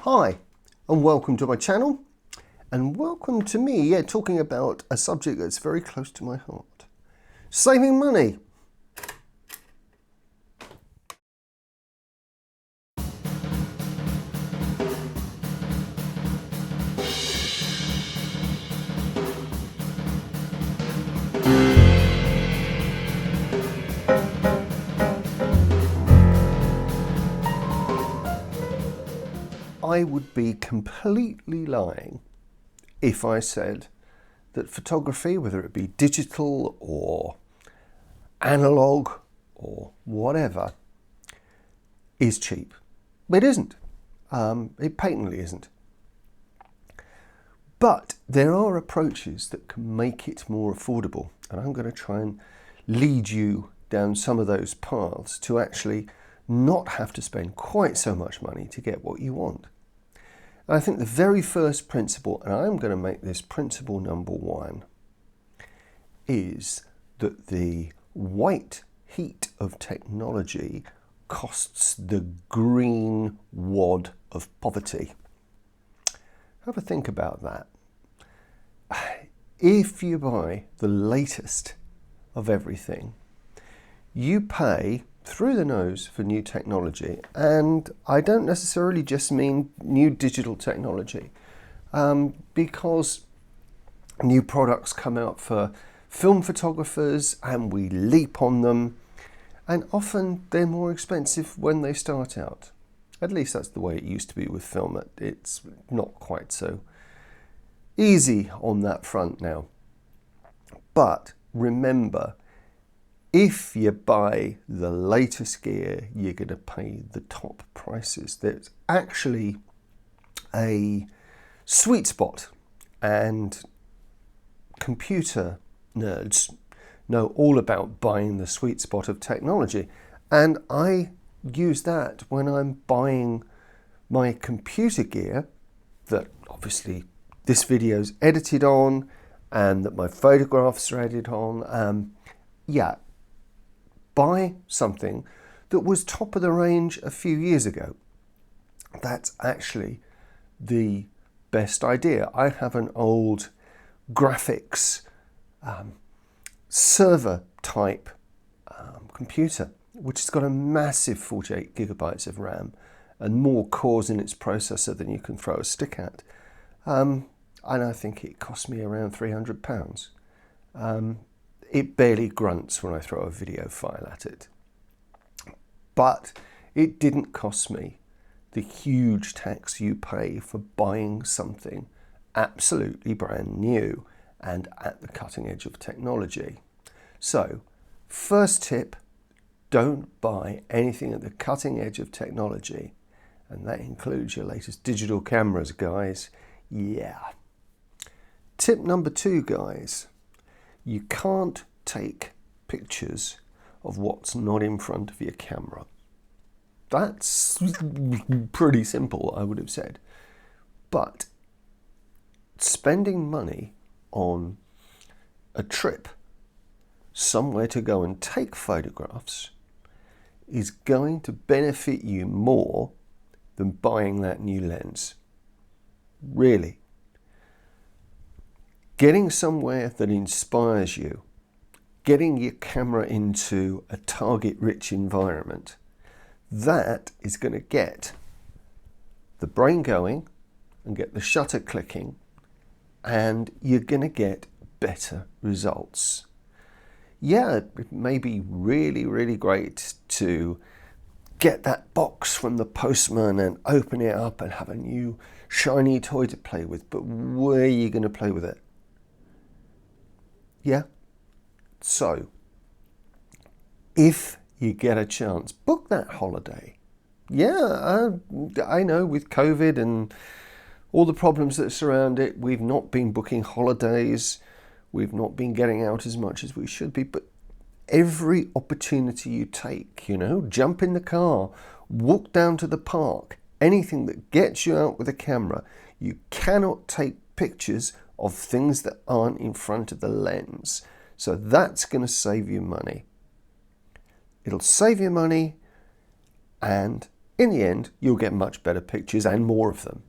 Hi, and welcome to my channel, and welcome to me, talking about a subject that's very close to my heart. Saving money. I would be completely lying if I said that photography, whether it be digital or analogue or whatever, is cheap. It isn't. It patently isn't. But there are approaches that can make it more affordable, and I'm going to try and lead you down some of those paths to actually not have to spend quite so much money to get what you want. And I think the very first principle, and I'm going to make this principle number one, is that the white heat of technology costs the green wad of poverty. Have a think about that. If you buy the latest of everything, you pay through the nose for new technology, and I don't necessarily just mean new digital technology, because new products come out for film photographers and we leap on them, and often they're more expensive when they start out. At least that's the way it used to be with film. It's not quite so easy on that front now. But remember, if you buy the latest gear, you're going to pay the top prices. There's actually a sweet spot, and computer nerds know all about buying the sweet spot of technology. And I use that when I'm buying my computer gear that obviously this video's edited on and that my photographs are edited on. Buy something that was top of the range a few years ago. That's actually the best idea. I have an old graphics server type computer, which has got a massive 48 gigabytes of RAM and more cores in its processor than you can throw a stick at. And I think it cost me around £300. It barely grunts when I throw a video file at it. But it didn't cost me the huge tax you pay for buying something absolutely brand new and at the cutting edge of technology. So, first tip, don't buy anything at the cutting edge of technology. And that includes your latest digital cameras, guys. Yeah. Tip number two, guys. You can't take pictures of what's not in front of your camera. That's pretty simple, I would have said. But spending money on a trip somewhere to go and take photographs is going to benefit you more than buying that new lens. Really. Getting somewhere that inspires you, getting your camera into a target-rich environment, that is going to get the brain going and get the shutter clicking, and you're going to get better results. Yeah, it may be really, really great to get that box from the postman and open it up and have a new shiny toy to play with, but where are you going to play with it? Yeah? So, if you get a chance, book that holiday. Yeah, I know with COVID and all the problems that surround it, we've not been booking holidays, we've not been getting out as much as we should be, but every opportunity you take, jump in the car, walk down to the park, anything that gets you out with a camera. You cannot take pictures of things that aren't in front of the lens. So that's going to save you money. It'll save you money, and in the end, you'll get much better pictures and more of them.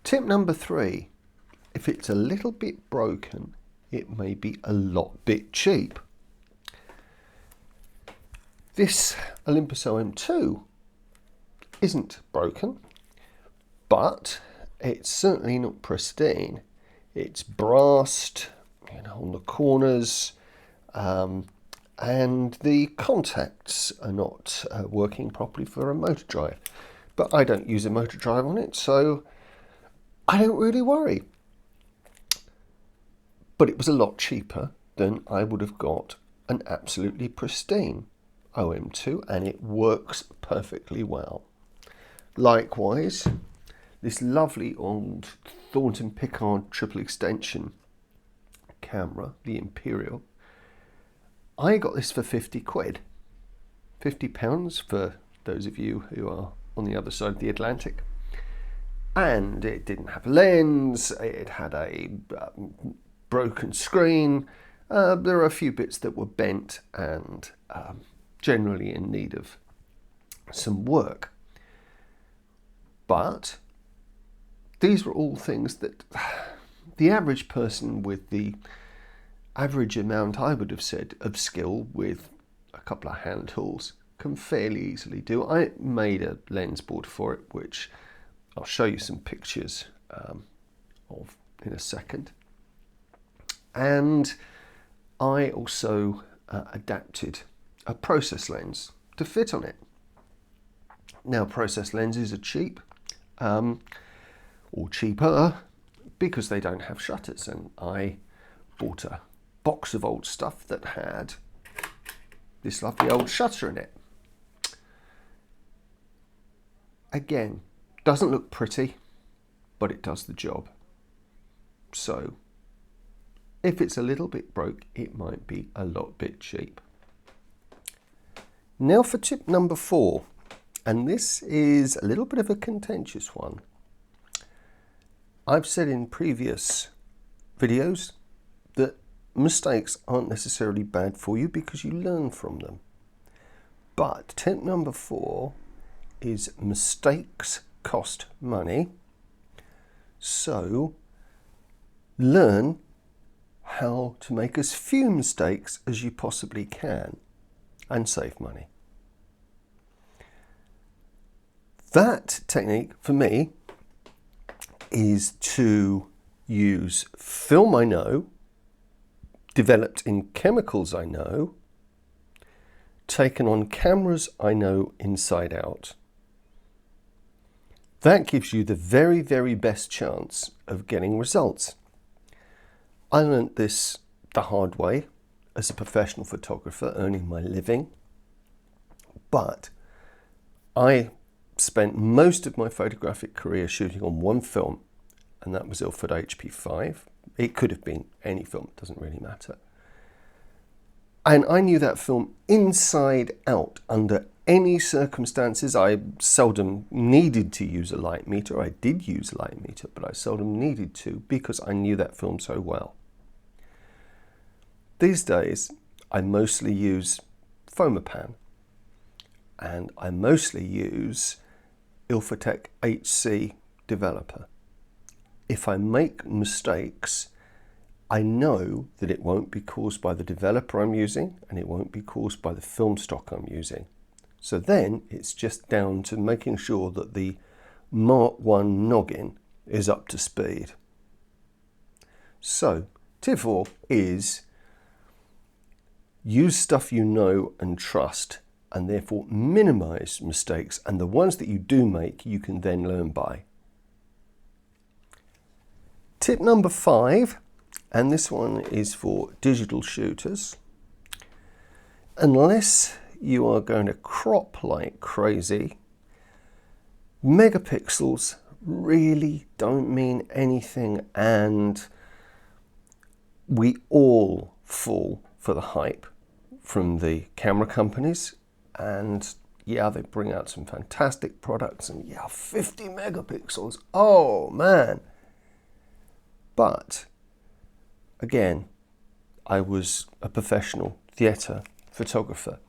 Tip number 3, if it's a little bit broken, it may be a lot bit cheap. This Olympus OM2 isn't broken, but it's certainly not pristine. It's brassed, on the corners, and the contacts are not working properly for a motor drive. But I don't use a motor drive on it, so I don't really worry. But it was a lot cheaper than I would have got an absolutely pristine OM2, and it works perfectly well. Likewise, this lovely old Thornton Pickard triple extension camera, the Imperial, I got this for 50 quid. £50 for those of you who are on the other side of the Atlantic. And it didn't have a lens, it had a broken screen, there are a few bits that were bent and generally in need of some work. But these were all things that the average person with the average amount, I would have said, of skill with a couple of hand tools can fairly easily do. I made a lens board for it, which I'll show you some pictures of in a second. And I also adapted a process lens to fit on it. Now, process lenses are cheap, or cheaper, because they don't have shutters, and I bought a box of old stuff that had this lovely old shutter in it. Again, doesn't look pretty, but it does the job. So if it's a little bit broke, it might be a lot bit cheap. Now for tip number 4, and this is a little bit of a contentious one. I've said in previous videos that mistakes aren't necessarily bad for you because you learn from them. But tip number 4 is mistakes cost money. So learn how to make as few mistakes as you possibly can and save money. That technique for me is to use film I know, developed in chemicals I know, taken on cameras I know inside out. That gives you the very, very best chance of getting results. I learnt this the hard way as a professional photographer earning my living, but I spent most of my photographic career shooting on one film, and that was Ilford HP5. It could have been any film, it doesn't really matter. And I knew that film inside out under any circumstances. I seldom needed to use a light meter. I did use a light meter, but I seldom needed to because I knew that film so well. These days, I mostly use Fomapan, and I mostly use Ilfotec HC Developer. If I make mistakes, I know that it won't be caused by the developer I'm using, and it won't be caused by the film stock I'm using. So then it's just down to making sure that the Mark I noggin is up to speed. So tip 4 is use stuff you know and trust, and therefore minimize mistakes, and the ones that you do make you can then learn by. Tip number 5, and this one is for digital shooters. Unless you are going to crop like crazy, megapixels really don't mean anything, and we all fall for the hype from the camera companies. And yeah, they bring out some fantastic products, and yeah, 50 megapixels, oh man. But again, I was a professional theatre photographer,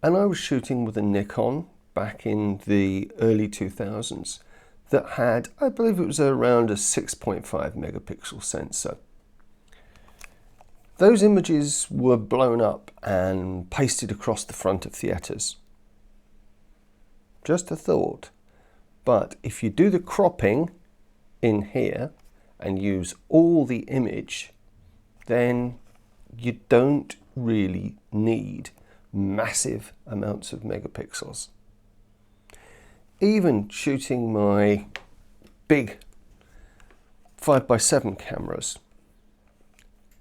And I was shooting with a Nikon back in the early 2000s that had, I believe it was around a 6.5 megapixel sensor. Those images were blown up and pasted across the front of theatres. Just a thought. But if you do the cropping in here and use all the image, then you don't really need massive amounts of megapixels. Even shooting my big 5x7 cameras,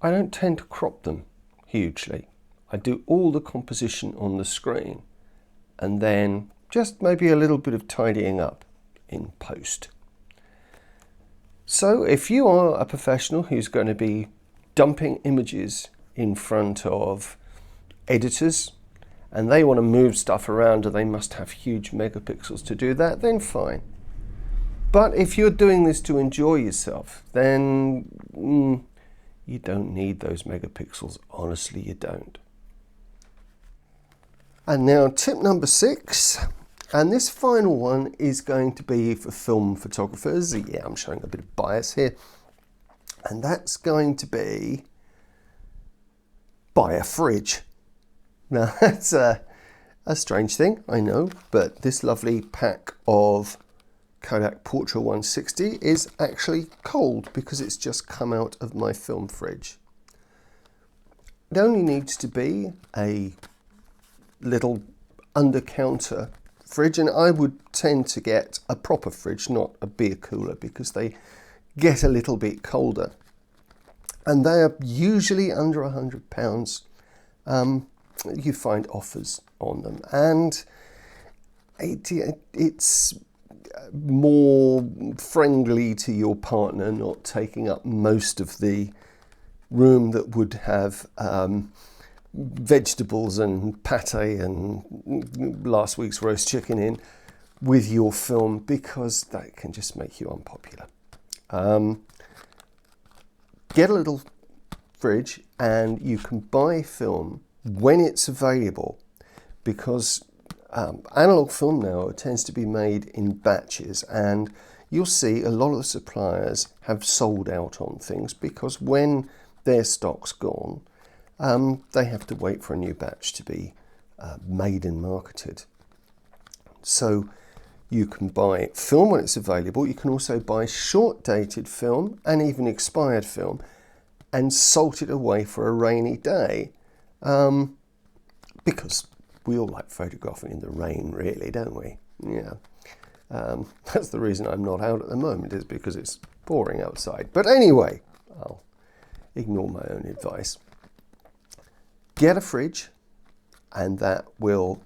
I don't tend to crop them hugely. I do all the composition on the screen and then just maybe a little bit of tidying up in post. So if you are a professional who's going to be dumping images in front of editors and they want to move stuff around and they must have huge megapixels to do that, then fine. But if you're doing this to enjoy yourself, then you don't need those megapixels. Honestly, you don't. And now tip number 6, and this final one is going to be for film photographers. Yeah, I'm showing a bit of bias here. And that's going to be buy a fridge. Now that's a strange thing, I know, but this lovely pack of Kodak Portra 160 is actually cold because it's just come out of my film fridge. It only needs to be a little under-counter fridge, and I would tend to get a proper fridge, not a beer cooler, because they get a little bit colder. And they are usually under £100. You find offers on them, and it's more friendly to your partner, not taking up most of the room that would have vegetables and pate and last week's roast chicken in with your film, because that can just make you unpopular. Get a little fridge and you can buy film when it's available, because analog film now tends to be made in batches, and you'll see a lot of the suppliers have sold out on things because when their stock's gone, they have to wait for a new batch to be made and marketed. So you can buy film when it's available. You can also buy short-dated film and even expired film and salt it away for a rainy day, because we all like photographing in the rain, really, don't we? Yeah. That's the reason I'm not out at the moment, is because it's pouring outside. But anyway, I'll ignore my own advice. Get a fridge, and that will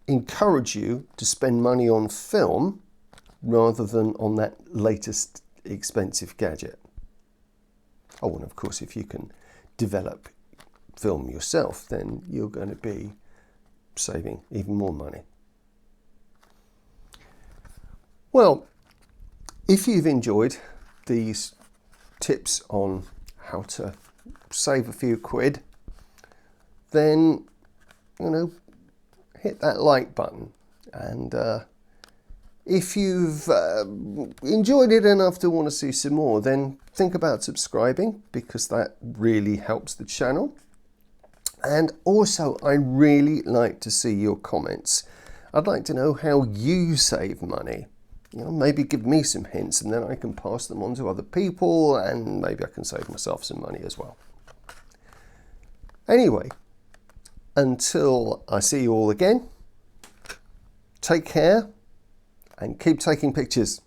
encourage you to spend money on film rather than on that latest expensive gadget. Oh, and of course, if you can develop film yourself, then you're going to be saving even more money. Well, if you've enjoyed these tips on how to save a few quid, then, hit that like button. And if you've enjoyed it enough to want to see some more, then think about subscribing, because that really helps the channel. And also, I really like to see your comments. I'd like to know how you save money. Maybe give me some hints, and then I can pass them on to other people, and maybe I can save myself some money as well. Anyway, until I see you all again, take care and keep taking pictures.